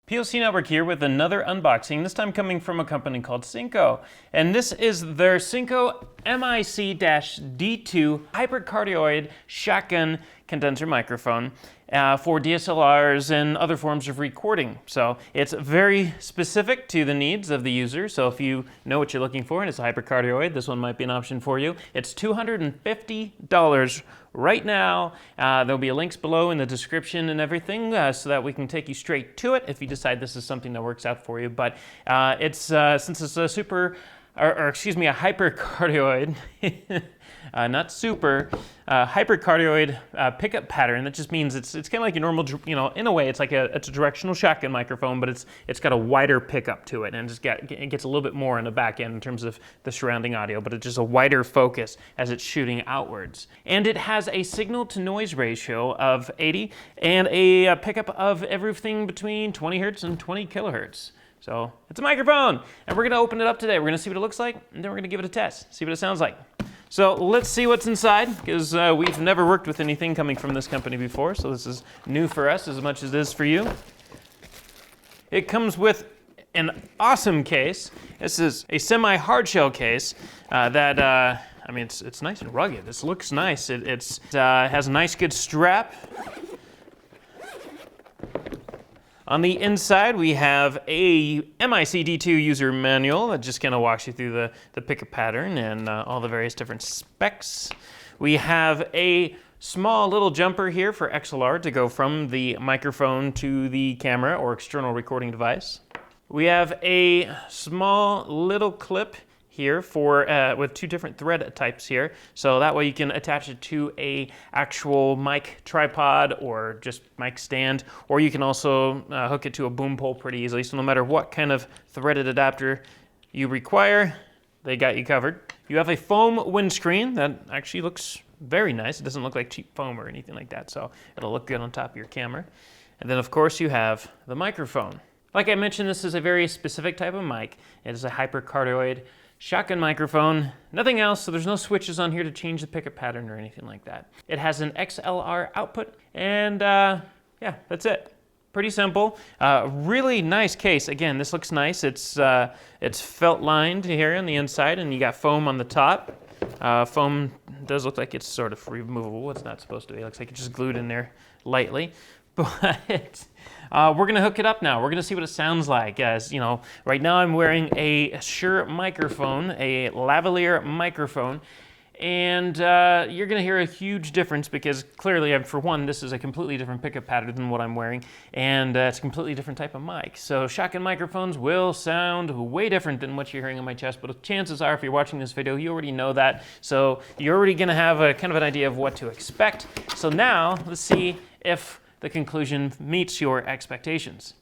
POC Network here with another unboxing, this time coming from a company called SYNCO. And this is their SYNCO MIC-D2 Hyper-Cardioid Shotgun Condenser Microphone for DSLRs and other forms of recording. So it's very specific to the needs of the user. So if you know what you're looking for and it's a hypercardioid, this one might be an option for you. It's $250 right now. There'll be links below in the description and everything so that we can take you straight to it if you decide this is something that works out for you. But since it's a a hypercardioid, not super, hypercardioid pickup pattern. That just means it's kind of like a normal, in a way, it's a directional shotgun microphone, but it's got a wider pickup to it, and it gets a little bit more in the back end in terms of the surrounding audio, but it's just a wider focus as it's shooting outwards. And it has a signal to noise ratio of 80 and a pickup of everything between 20 hertz and 20 kilohertz. So it's a microphone, and we're going to open it up today. We're going to see what it looks like, and then we're going to give it a test, see what it sounds like. So let's see what's inside, because we've never worked with anything coming from this company before, so this is new for us as much as it is for you. It comes with an awesome case. This is a semi-hard shell case it's nice and rugged. This looks nice. It has a nice, good strap. On the inside, we have a MIC-D2 user manual that just kind of walks you through the pickup pattern and all the various different specs. We have a small little jumper here for XLR to go from the microphone to the camera or external recording device. We have a small little clip here with two different thread types here, so that way you can attach it to a actual mic tripod or just mic stand, or you can also hook it to a boom pole pretty easily. So no matter what kind of threaded adapter you require, they got you covered. You have a foam windscreen that actually looks very nice. It doesn't look like cheap foam or anything like that, so it'll look good on top of your camera. And then of course you have the microphone. Like I mentioned, this is a very specific type of mic. It is a hypercardioid shotgun microphone, nothing else, so there's no switches on here to change the pickup pattern or anything like that. It has an XLR output, and yeah, that's it. Pretty simple. Really nice case. Again, this looks nice. It's felt lined here on the inside, and you got foam on the top. Foam does look like it's sort of removable. It's not supposed to be. It looks like it's just glued in there lightly. But we're going to hook it up now. We're going to see what it sounds like. As you know, right now I'm wearing a Shure microphone, a lavalier microphone, and you're going to hear a huge difference because clearly, for one, this is a completely different pickup pattern than what I'm wearing, and it's a completely different type of mic. So shotgun microphones will sound way different than what you're hearing on my chest, but chances are if you're watching this video, you already know that. So you're already going to have a kind of an idea of what to expect. So now let's see if the conclusion meets your expectations.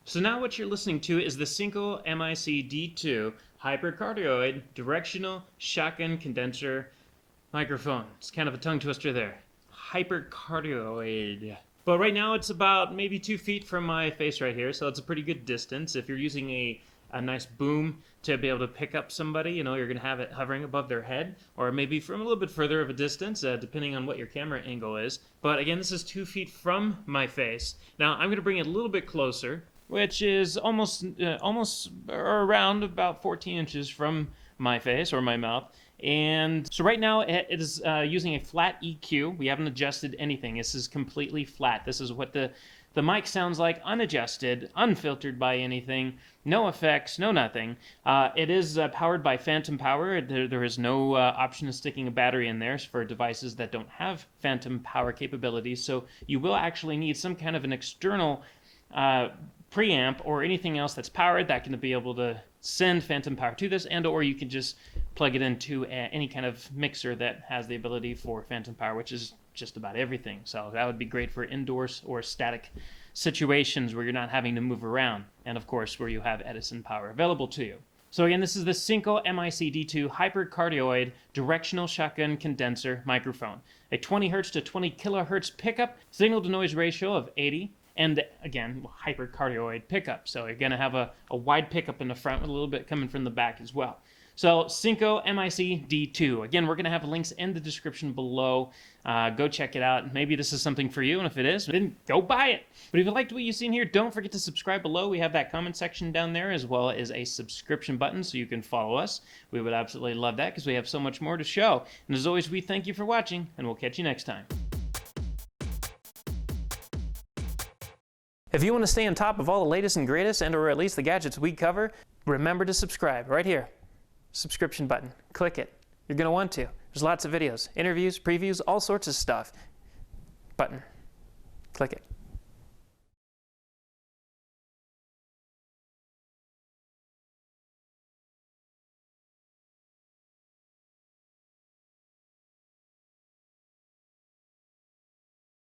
So now what you're listening to is the SYNCO MIC-D2 Hyper-Cardioid Directional Shotgun Condenser Microphone. It's kind of a tongue twister there. Hyper-Cardioid. But right now it's about maybe 2 feet from my face right here, so it's a pretty good distance. If you're using a nice boom to be able to pick up somebody, you're going to have it hovering above their head, or maybe from a little bit further of a distance, depending on what your camera angle is. But again, this is 2 feet from my face. Now I'm going to bring it a little bit closer, which is almost around about 14 inches from my face or my mouth. And so right now it is using a flat EQ. We haven't adjusted anything. This is completely flat. This is what the mic sounds like, unadjusted, unfiltered by anything, no effects, no nothing. It is powered by phantom power. There is no option of sticking a battery in there for devices that don't have phantom power capabilities. So you will actually need some kind of an external preamp or anything else that's powered that can be able to send phantom power to this, and or you can just plug it into any kind of mixer that has the ability for phantom power, which is just about everything. So that would be great for indoors or static situations where you're not having to move around, and of course where you have Edison power available to you. So again, this is the SYNCO MIC-D2 Hyper-Cardioid Directional Shotgun Condenser Microphone. A 20 hertz to 20 kilohertz pickup, signal to noise ratio of 80, and again, hypercardioid pickup. So you're going to have a wide pickup in the front with a little bit coming from the back as well. So SYNCO MIC-D2. Again, we're going to have links in the description below. Go check it out. Maybe this is something for you, and if it is, then go buy it. But if you liked what you've seen here, don't forget to subscribe below. We have that comment section down there, as well as a subscription button so you can follow us. We would absolutely love that because we have so much more to show. And as always, we thank you for watching, and we'll catch you next time. If you want to stay on top of all the latest and greatest, or at least the gadgets we cover, remember to subscribe right here. Subscription button. Click it. You're going to want to. There's lots of videos, interviews, previews, all sorts of stuff. Button. Click it.